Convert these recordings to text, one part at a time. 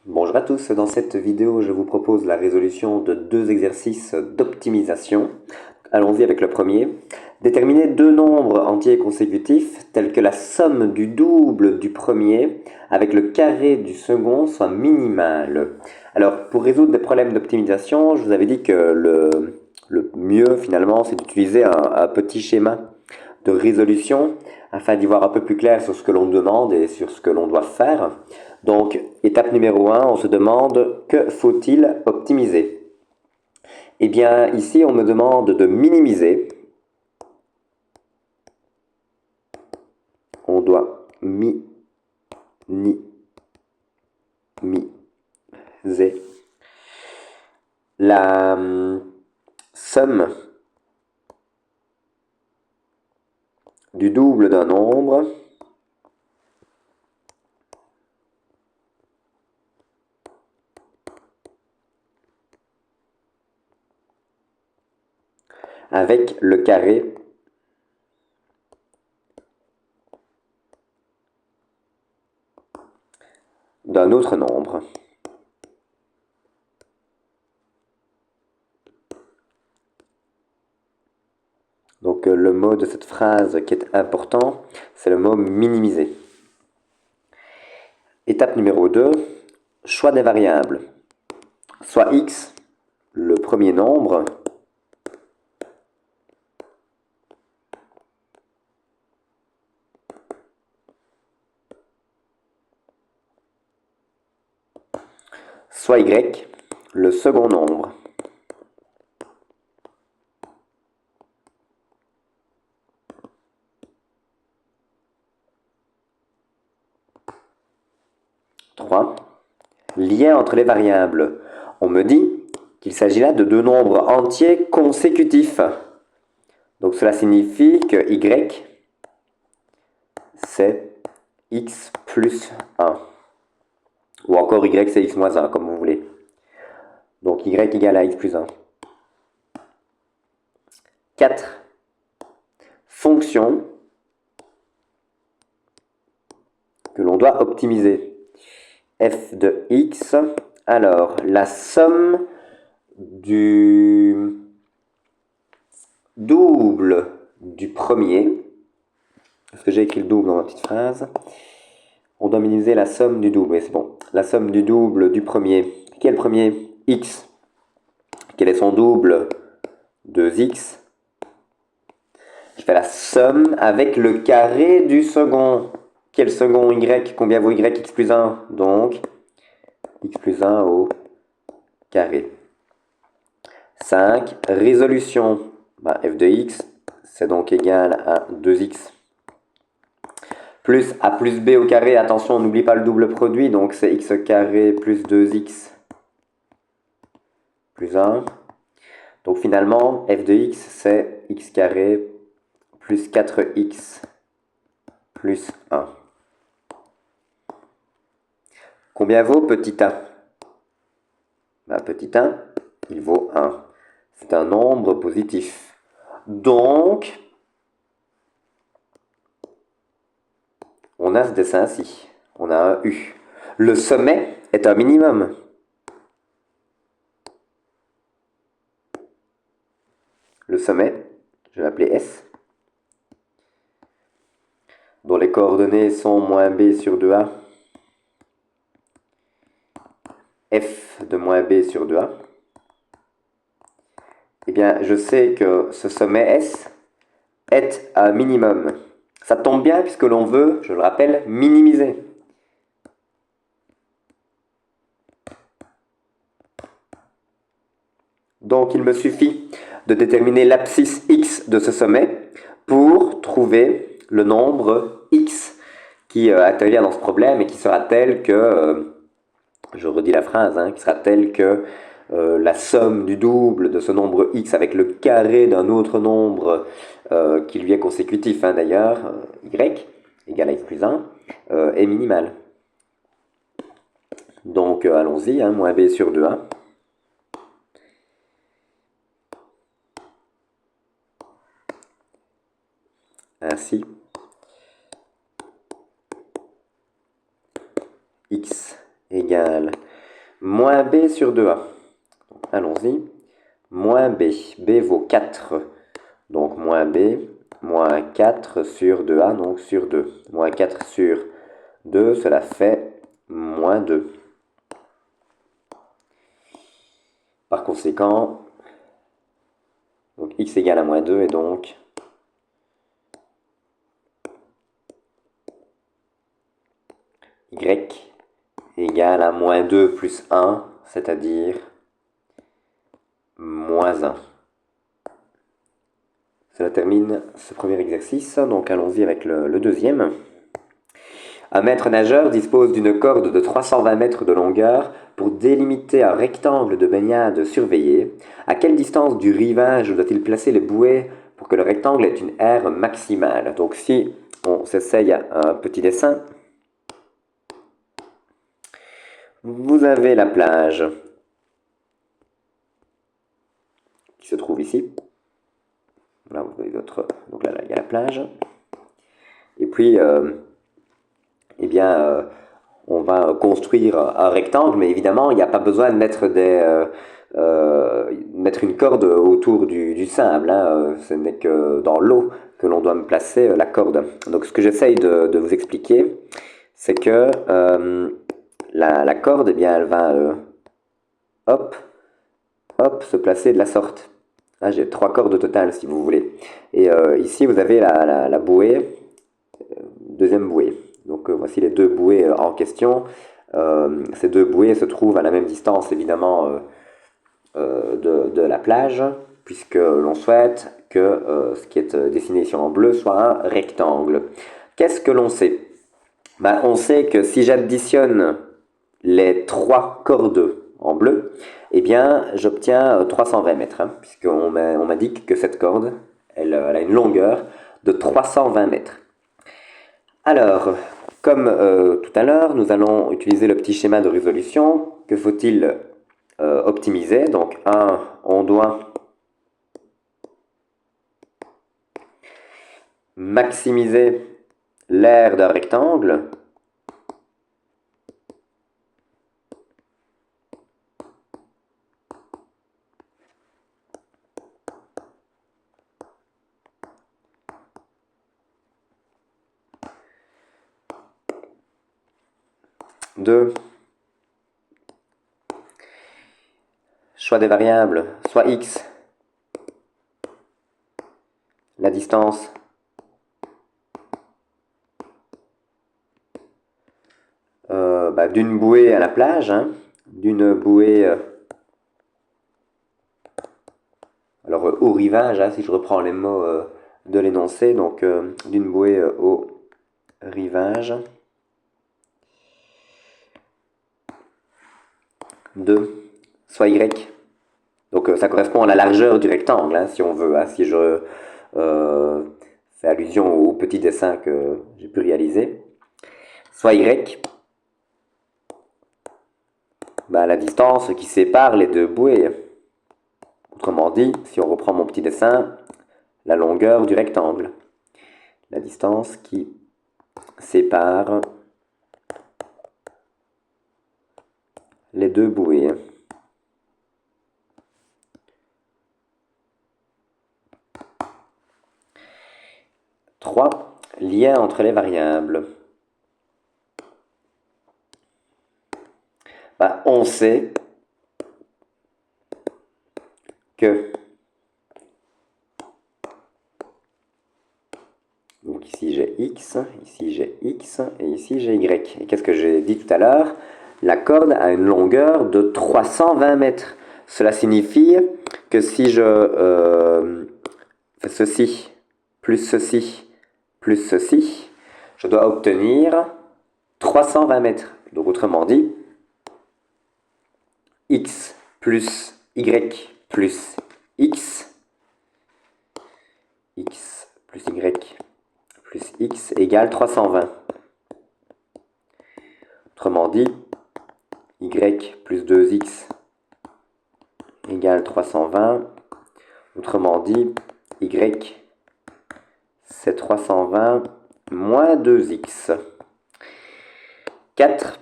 Bonjour à tous, dans cette vidéo je vous propose la résolution de deux exercices d'optimisation. Allons-y avec le premier. Déterminer deux nombres entiers consécutifs tels que la somme du double du premier avec le carré du second soit minimale. Alors pour résoudre des problèmes d'optimisation, je vous avais dit que le mieux finalement c'est d'utiliser un petit schéma de résolution afin d'y voir un peu plus clair sur ce que l'on demande et sur ce que l'on doit faire. Donc, étape numéro 1, on se demande que faut-il optimiser? Eh bien, ici, on me demande de minimiser. On doit minimiser la somme du double d'un nombre avec le carré d'un autre nombre. Donc le mot de cette phrase qui est important, c'est le mot minimiser. Étape numéro 2, choix des variables. Soit x, le premier nombre, soit y, le second nombre. Trois, lien entre les variables. On me dit qu'il s'agit là de deux nombres entiers consécutifs. Donc cela signifie que y, c'est x plus 1. Ou encore y, c'est x moins 1, comme vous voulez. Donc y égale à x plus 1. 4. Fonction que l'on doit optimiser. F de x, alors la somme du double du premier, parce que j'ai écrit le double dans ma petite phrase, on doit minimiser la somme du double, et c'est bon. La somme du double du premier, qui est le premier? X. Quel est son double? 2x. Je fais la somme avec le carré du second. Quel second? Y. Combien vaut y? X plus 1. Donc, x plus 1 au carré. 5. Résolution. F de x, c'est donc égal à 2x. Plus a plus b au carré. Attention, on n'oublie pas le double produit. Donc, c'est x carré plus 2x plus 1. Donc, finalement, f de x, c'est x carré plus 4x plus 1. Combien vaut petit a? Petit 1, il vaut 1. C'est un nombre positif. Donc, on a ce dessin-ci. On a un U. Le sommet est un minimum. Le sommet, je vais l'appeler S, dont les coordonnées sont moins b sur 2a, f de moins b sur 2a. Eh bien, je sais que ce sommet S est un minimum. Ça tombe bien puisque l'on veut, je le rappelle, minimiser. Donc, il me suffit de déterminer l'abscisse x de ce sommet pour trouver le nombre x qui intervient dans ce problème et qui sera tel que, je redis la phrase, qui sera tel que la somme du double de ce nombre x avec le carré d'un autre nombre qui lui est consécutif d'ailleurs, y, égale à x plus 1, est minimale. Donc allons-y, moins b sur 2a. Ainsi, x égale moins b sur 2a. Allons-y. Moins b. B vaut 4. Donc moins b, moins 4 sur 2a, donc sur 2. Moins 4 sur 2, cela fait moins 2. Par conséquent, donc x égale à moins 2 et donc y égale à moins 2 plus 1, c'est-à-dire moins 1. Cela termine ce premier exercice, donc allons-y avec le deuxième. Un maître nageur dispose d'une corde de 320 mètres de longueur pour délimiter un rectangle de baignade surveillé. À quelle distance du rivage doit-il placer les bouées pour que le rectangle ait une aire maximale? Donc si on s'essaye un petit dessin, vous avez la plage qui se trouve ici. Là, vous avez d'autres. Donc là, il y a la plage. Et puis, eh bien, on va construire un rectangle, mais évidemment, il n'y a pas besoin de mettre mettre une corde autour du sable. Hein. Ce n'est que dans l'eau que l'on doit me placer la corde. Donc, ce que j'essaye de vous expliquer, c'est que la corde, eh bien, elle va hop, hop, se placer de la sorte. Là, j'ai 3 cordes au total, si vous voulez. Et ici, vous avez la bouée, deuxième bouée. Donc voici les 2 bouées en question. Ces 2 bouées se trouvent à la même distance, évidemment, de la plage, puisque l'on souhaite que ce qui est dessiné ici en bleu soit un rectangle. Qu'est-ce que l'on sait? Ben, on sait que si j'additionne les 3 cordes en bleu, eh bien, j'obtiens 320 mètres, hein, puisqu'on m'indique que cette corde, elle a une longueur de 320 mètres. Alors, comme tout à l'heure, nous allons utiliser le petit schéma de résolution. Que faut-il optimiser? Donc, on doit maximiser l'aire d'un rectangle. Deux, choix des variables, soit x, la distance d'une bouée à la plage, hein, d'une bouée au rivage, hein, si je reprends les mots de l'énoncé, donc d'une bouée au rivage. 2, soit y. Donc ça correspond à la largeur du rectangle, hein, si on veut. Hein, si je fais allusion au petit dessin que j'ai pu réaliser. Soit y, la distance qui sépare les 2 bouées. Autrement dit, si on reprend mon petit dessin, la longueur du rectangle. La distance qui sépare les 2 bouées. 3, lien entre les variables. On sait que, donc ici j'ai x, ici j'ai x et ici j'ai y. Et qu'est-ce que j'ai dit tout à l'heure? La corde a une longueur de 320 mètres. Cela signifie que si je fais ceci, plus ceci, plus ceci, je dois obtenir 320 mètres. Donc autrement dit, x plus y plus x, x plus y plus x égale 320. Autrement dit, y plus 2x égale 320. Autrement dit, y c'est 320 moins 2x. 4.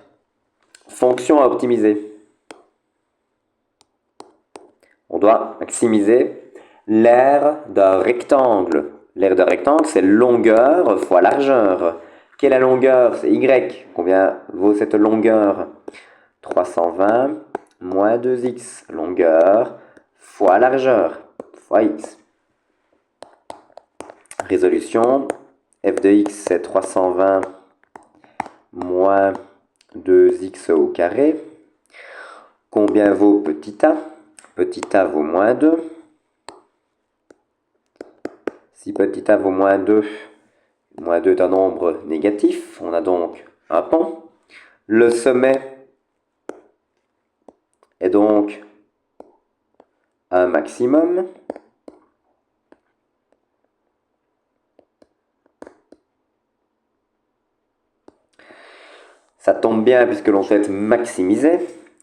Fonction à optimiser. doit maximiser l'aire d'un rectangle. L'aire d'un rectangle, c'est longueur fois largeur. Quelle est la longueur? C'est Y. Combien vaut cette longueur? 320 moins 2x. Longueur fois largeur fois x. Résolution. F de x, c'est 320 moins 2x au carré. Combien vaut petit a? Petit a vaut moins 2. Si petit a vaut moins 2 est un nombre négatif, on a donc un pan. Le sommet est donc un maximum. Ça tombe bien puisque l'on souhaite maximiser.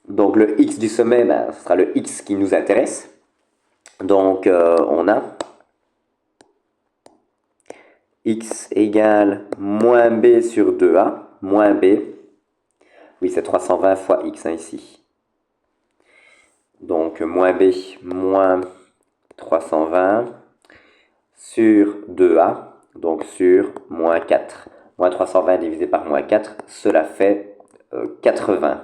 Donc le x du sommet, ce sera le x qui nous intéresse. Donc on a x égale moins b sur 2a, moins b. Oui, c'est 320 fois x ici. Donc moins b moins 320 sur 2a, donc sur moins 4. Moins 320 divisé par moins 4, cela fait 80.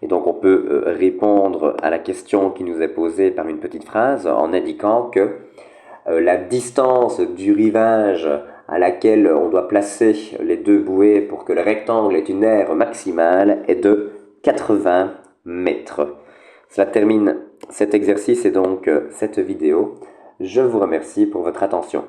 Et donc on peut répondre à la question qui nous est posée par une petite phrase en indiquant que la distance du rivage à laquelle on doit placer les deux bouées pour que le rectangle ait une aire maximale est de 80 mètres. Cela termine cet exercice et donc cette vidéo. Je vous remercie pour votre attention.